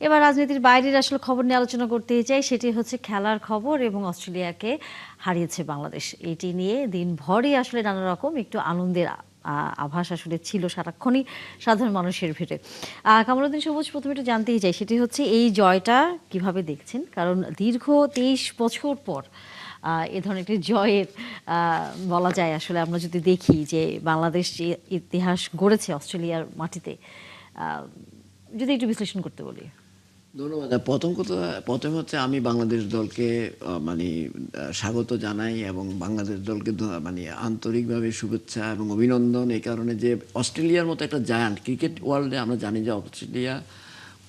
এবার রাজনীতির বাইরের আসলে খবর নিয়ে আলোচনা করতে চাই, সেটি হচ্ছে খেলার খবর এবং অস্ট্রেলিয়াকে হারিয়েছে বাংলাদেশ। এটি নিয়ে দিনভরই আসলে নানা রকম একটু আনন্দের আভাস আসলে ছিল সারাক্ষণই সাধারণ মানুষের ভিড়ে। কামালউদ্দিন সবুজ, প্রথমে একটু জানতেই চাই সেটি হচ্ছে এই জয়টা কিভাবে দেখছেন, কারণ দীর্ঘ 23 বছর পর এ ধরনের একটি জয়ের বলা যায় আসলে আমরা যদি দেখি যে বাংলাদেশ যে ইতিহাস গড়েছে অস্ট্রেলিয়ার মাটিতে, যদি একটু বিশ্লেষণ করতে বলি। ধন্যবাদ। প্রথম হচ্ছে আমি বাংলাদেশ দলকে মানে স্বাগত জানাই এবং বাংলাদেশ দলকে মানে আন্তরিকভাবে শুভেচ্ছা এবং অভিনন্দন। এই কারণে যে অস্ট্রেলিয়ার মতো একটা জায়ান্ট ক্রিকেট ওয়ার্ল্ডে আমরা জানি যে অস্ট্রেলিয়া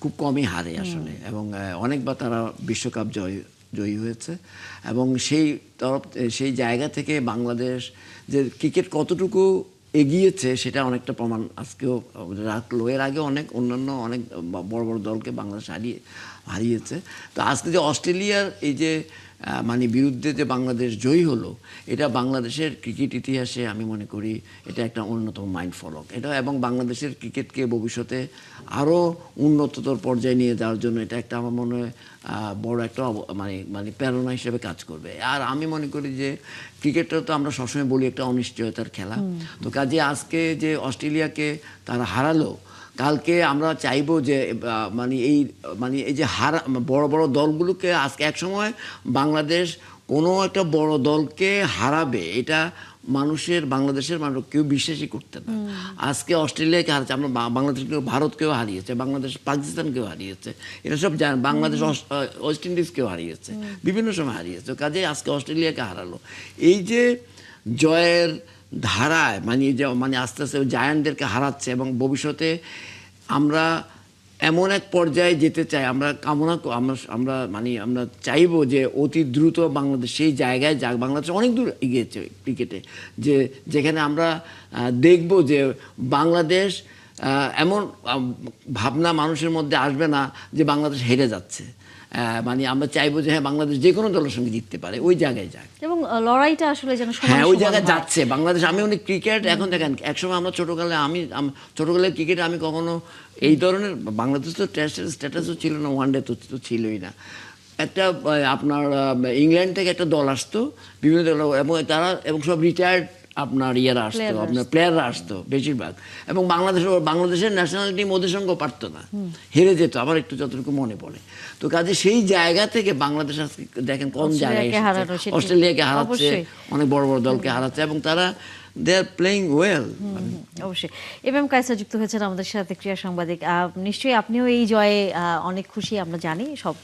খুব কমই হারে আসলে, এবং অনেকবার তারা বিশ্বকাপ জয়ী হয়েছে। এবং সেই জায়গা থেকে বাংলাদেশ যে ক্রিকেট কতটুকু এগিয়েছে সেটা অনেকটা প্রমাণ আজকেও রাখলো। এর আগে অনেক বড় বড় দলকে বাংলাদেশ হারিয়েছে। তো আজকে যে অস্ট্রেলিয়ার এই যে মানে বিরুদ্ধে যে বাংলাদেশ জয়ী হলো, এটা বাংলাদেশের ক্রিকেট ইতিহাসে আমি মনে করি এটা একটা অন্যতম মাইলফলক। এটা এবং বাংলাদেশের ক্রিকেটকে ভবিষ্যতে আরও উন্নততর পর্যায়ে নিয়ে যাওয়ার জন্য এটা একটা আমার মনে হয় বড় একটা মানে প্রেরণা হিসেবে কাজ করবে। আর আমি মনে করি যে ক্রিকেটটা তো আমরা সবসময় বলি একটা অনিশ্চয়তার খেলা। তো কাজে আজকে যে অস্ট্রেলিয়াকে তারা হারালো, কালকে আমরা চাইবো যে মানে এই যে বড় বড় দলগুলোকে আজকে একসময় বাংলাদেশ কোনো একটা বড় দলকে হারাবে, এটা বাংলাদেশের মানুষ কেউ বিশ্বাসই করতে না। আজকে অস্ট্রেলিয়াকে হারাচ্ছে, আমরা বাংলাদেশকেও, ভারতকেও হারিয়েছে, বাংলাদেশ পাকিস্তানকেও হারিয়েছে, এটা সব জানেন। বাংলাদেশ ওয়েস্ট ইন্ডিজকেও হারিয়েছে, বিভিন্ন সময় হারিয়েছে। কাজেই আজকে অস্ট্রেলিয়াকে হারালো। এই যে জয়ের ধারায় মানে আস্তে আস্তে জায়ান্টদেরকে হারাচ্ছে এবং ভবিষ্যতে আমরা এমন এক পর্যায়ে যেতে চাই, আমরা চাইবো যে অতি দ্রুত বাংলাদেশ সেই জায়গায় যাক। বাংলাদেশ অনেক দূর এগিয়েছে ক্রিকেটে, যেখানে আমরা দেখব যে বাংলাদেশ এমন ভাবনা মানুষের মধ্যে আসবে না যে বাংলাদেশ হেরে যাচ্ছে। মানে আমরা চাইবো যে হ্যাঁ, বাংলাদেশ যে কোনো দলের সঙ্গে জিততে পারে, ওই জায়গায় যাক এবং লড়াইটা আসলে যেন হ্যাঁ ওই জায়গায় যাচ্ছে বাংলাদেশ। আমি অনেক ক্রিকেট এখন দেখেন, একসময় আমরা ছোটকালে ক্রিকেটে আমি কখনো এই ধরনের বাংলাদেশ তো টেস্টের স্ট্যাটাসও ছিল না, ওয়ান ডে তো ছিলই না। একটা আপনার ইংল্যান্ড থেকে একটা দল আসতো, বিভিন্ন দল, এবং সব রিটায়ার্ড আপনার আসতো, আপনার প্লেয়াররা আসতো বেশিরভাগ, এবং বাংলাদেশের ন্যাশনাল টিম ওদের সঙ্গেও পারতো না, হেরে যেত আমার একটু যতটুকু মনে পড়ে। তো কাজে সেই জায়গা থেকে বাংলাদেশ আজকে দেখেন কোন জায়গায় এসেছে, অস্ট্রেলিয়াকে হারাচ্ছে, অনেক বড় বড় দলকে হারাচ্ছে, এবং তারা দে আর প্লেইং ওয়েল। অবশ্যই। এম কায়সার যুক্ত হয়েছেন আমাদের সাথে, ক্রীড়া সাংবাদিক। নিশ্চয়ই আপনিও এই জয়ে অনেক খুশি, আমরা জানি সব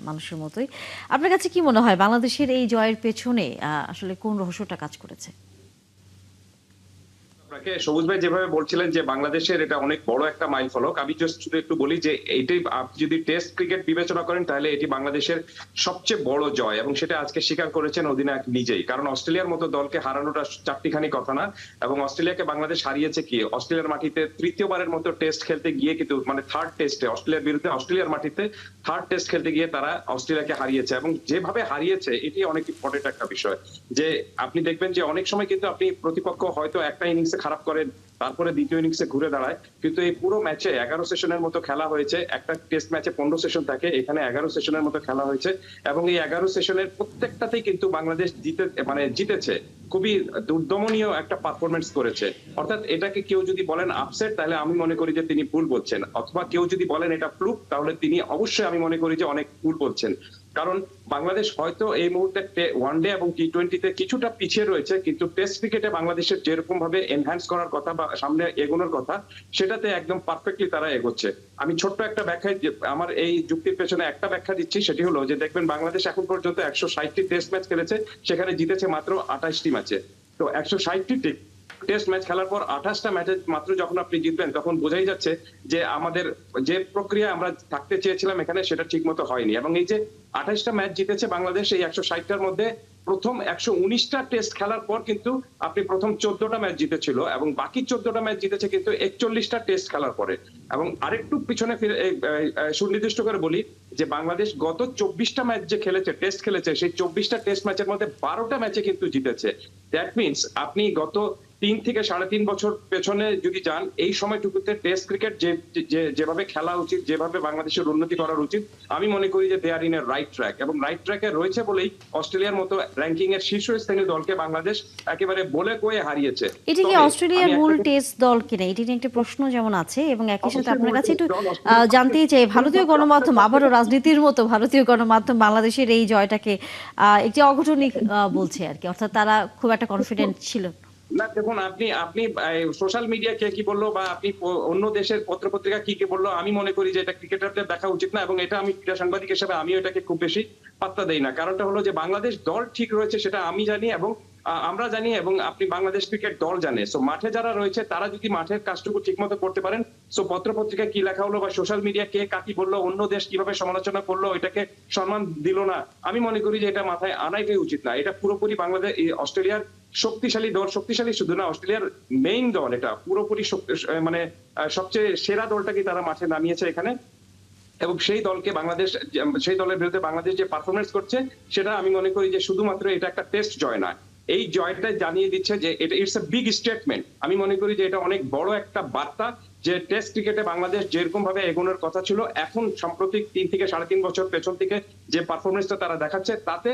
মানুষের মতোই। আপনার কাছে কি মনে হয় বাংলাদেশের এই জয়ের পেছনে আসলে কোন রহস্যটা কাজ করেছে? আপনাকে সবুজ ভাই যেভাবে বলছিলেন যে বাংলাদেশের এটা অনেক বড় একটা মাইলফলক, আমি জাস্ট শুধু একটু বলি যে এইটাই, আপনি যদি টেস্ট ক্রিকেট বিবেচনা করেন তাহলে এটি বাংলাদেশের সবচেয়ে বড় জয়, এবং সেটা আজকে স্বীকার করেছেন অধিনায়ক নিজেই। কারণ অস্ট্রেলিয়ার মতো দলকে হারানোটা চারটিখানি কথা না, এবং অস্ট্রেলিয়াকে বাংলাদেশ হারিয়েছে কি অস্ট্রেলিয়ার মাটিতে তৃতীয়বারের মতো টেস্ট খেলতে গিয়ে, কিন্তু মানে থার্ড টেস্টে অস্ট্রেলিয়ার বিরুদ্ধে অস্ট্রেলিয়ার মাটিতে থার্ড টেস্ট খেলতে গিয়ে তারা অস্ট্রেলিয়াকে হারিয়েছে, এবং যেভাবে হারিয়েছে এটি অনেক ইম্পর্টেন্ট একটা বিষয়। যে আপনি দেখবেন যে অনেক সময় কিন্তু আপনি প্রতিপক্ষ হয়তো একটা ইনিংসে খারাপ করেন, তারপরে দ্বিতীয় ইনিংসে ঘুরে দাঁড়ায়, কিন্তু এই পুরো ম্যাচে 11 সেশনের মতো খেলা হয়েছে। একটা টেস্ট ম্যাচে 15 সেশন থাকে, এখানে 11 সেশনের মতো খেলা হয়েছে, এবং এই 11 সেশনের প্রত্যেকটাতেই কিন্তু বাংলাদেশ জিতেছে। খুবই দুর্দমনীয় একটা পারফরমেন্স করেছে। অর্থাৎ এটাকে কেউ যদি বলেন আপসেট, তাহলে আমি মনে করি যে তিনি ভুল বলছেন, অথবা কেউ যদি বলেন এটা ফ্লুক, তাহলে তিনি অবশ্যই আমি মনে করি যে অনেক ভুল বলছেন। কারণ বাংলাদেশ হয়তো এই মুহূর্তে ওয়ানডে এবং টি-20তে কিছুটা পিছিয়ে রয়েছে, কিন্তু টেস্ট ক্রিকেটে বাংলাদেশের যেরকম ভাবে এনহ্যান্স করার কথা বা সামনে এগোনোর কথা, সেটাতে একদম পারফেক্টলি তারা এগোচ্ছে। আমি ছোট্ট একটা ব্যাখ্যা, আমার এই যুক্তির পেছনে একটা ব্যাখ্যা দিচ্ছি, সেটি হলো যে দেখবেন বাংলাদেশ এখন পর্যন্ত 160টি টেস্ট ম্যাচ খেলেছে, সেখানে জিতেছে মাত্র 28টি ম্যাচে। তো 160টি টেস্ট ম্যাচ খেলার পর 28টা ম্যাচে মাত্র যখন আপনি জিতবেন, তখন বোঝাই যাচ্ছে যে আমাদের যে প্রক্রিয়া আমরা থাকতে চেয়েছিলাম এখানে, সেটা ঠিক মতো হয়নি। এবং এই যে 28টা ম্যাচ জিতেছে বাংলাদেশ, এই 160টার মধ্যে প্রথম 119টা টেস্ট খেলার পর কিন্তু আপনি প্রথম 14টা ম্যাচ জিতেছিল, এবং বাকি 14টা ম্যাচ জিতেছে কিন্তু 41টা টেস্ট খেলার পরে। এবং আরেকটু পিছনে ফিরে সুনির্দিষ্ট করে বলি যে বাংলাদেশ গত 24টা ম্যাচ যে খেলেছে, টেস্ট খেলেছে, সেই 24টা টেস্ট ম্যাচের মধ্যে 12টা ম্যাচে কিন্তু জিতেছে। দ্যাট মিনস আপনি গত থেকে 3.5 বছর পেছনে যদি যান, এই সময়টুকুতে টেস্ট ক্রিকেট যেভাবে খেলা উচিত, যেভাবে বাংলাদেশের উন্নতি করা উচিত, আমি মনে করি যে দে আর ইন এ রাইট ট্র্যাক, এবং রাইট ট্র্যাকে রয়েছে বলেই অস্ট্রেলিয়ার মতো র্যাঙ্কিং এর শীর্ষস্থানীয় দলকে বাংলাদেশ একেবারে বলে কয়ে হারিয়েছে। এটি কি তবে অস্ট্রেলিয়ার আমি মূল একটা- টেস্ট দল কিনা, এটি নিয়ে একটা প্রশ্ন যেমন আছে, এবং একই সাথে অবশ্যই আপনার মূল কাছে একটু টেস্ট দল অস্ট্রেলিয়া। জানতেই চাই, ভারতীয় গণমাধ্যম আবারও রাজনীতির মতো ভারতীয় গণমাধ্যম বাংলাদেশের এই জয়টাকে একটি অঘটনিক বলছে আর কি, অর্থাৎ তারা খুব একটা কনফিডেন্ট ছিল না। না, দেখুন, আপনি আপনি সোশ্যাল মিডিয়া কে কি বললো বা আপনি অন্য দেশের পত্রপত্রিকা কি কি বললো, আমি মনে করি যে এটা ক্রিকেটারদের দেখা উচিত না, এবং এটা আমি ক্রীড়া সাংবাদিক হিসেবে আমিও এটাকে খুব বেশি পাত্তা দেই না। কারণটা হলো যে বাংলাদেশ দল ঠিক রয়েছে সেটা আমি জানি, এবং আমরা জানি, এবং আপনি বাংলাদেশ ক্রিকেট দল জানে। সো মাঠে যারা রয়েছে তারা যদি মাঠের কাজটুকু ঠিক মতো করতে পারেন, সো পত্রপত্রিকা কি লেখা হলো বা সোশ্যাল মিডিয়া কে কাকি বললো, অন্য দেশ কিভাবে সমালোচনা করলো, এটাকে সম্মান দিল না, আমি মনে করি যে এটা মাথায় আনাইটাই উচিত না। এটা পুরোপুরি বাংলাদেশ অস্ট্রেলিয়ার শক্তিশালী দল, শক্তিশালী শুধু না, অস্ট্রেলিয়ার মেইন দল, এটা পুরোপুরি মানে সবচেয়ে সেরা দলটাকে তারা মাঠে নামিয়েছে এখানে, এবং সেই দলকে বাংলাদেশ, সেই দলের বিরুদ্ধে বাংলাদেশ যে পারফরমেন্স করছে সেটা আমি মনে করি যে শুধুমাত্র এটা একটা টেস্ট জয় নয়, এই জয়টা জানিয়ে দিচ্ছে যে এটা ইটস এ বিগ স্টেটমেন্ট। আমি মনে করি যে এটা অনেক বড় একটা বার্তা, যে টেস্ট ক্রিকেটে বাংলাদেশ যেরকম ভাবে এগোনোর কথা ছিল, এখন সাম্প্রতিক 3 থেকে 3.5 বছর পেছন থেকে যে পারফরমেন্সটা তারা দেখাচ্ছে, তাতে